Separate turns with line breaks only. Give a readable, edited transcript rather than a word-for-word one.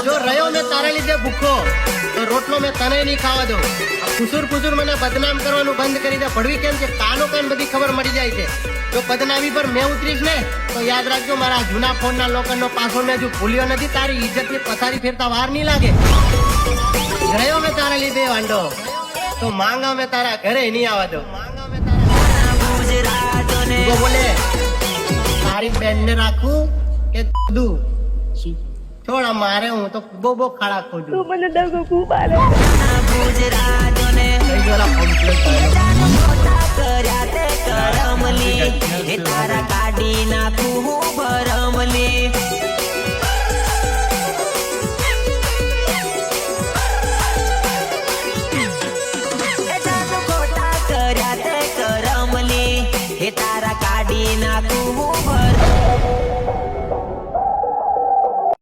જો રહ્યો મેં તારા લીધે ભૂખો તો રોટલો મેં તને નહીં ખાવા દો. કુસુર કુસુર મને બદનામ કરવાનું બંધ કરી દે. ભડવી કેમ છે કાનો કાન બધી ખબર મળી જાય છે. જો બદનામી પર મેં ઉતરીશ ને તો યાદ રાખજો મારા જૂના ફોનના લોકરનો પાસવર્ડ મેં હજુ ભૂલ્યો નથી. તારી ઇજ્જતની પથારી ફેરતા વાર નહીં લાગે. રહ્યો મેં તારા લીધે વાંડો તો માંગા મેં તારા ઘરે નહીં આવવા દો. બોલે તારી બેન ને રાખું કે દૂધ થોડા મારે હું તો બહુ ખાડા ખોજું.
તું મને દગો ખૂબ આલે
તારા કાઢી નાખું ભરમલી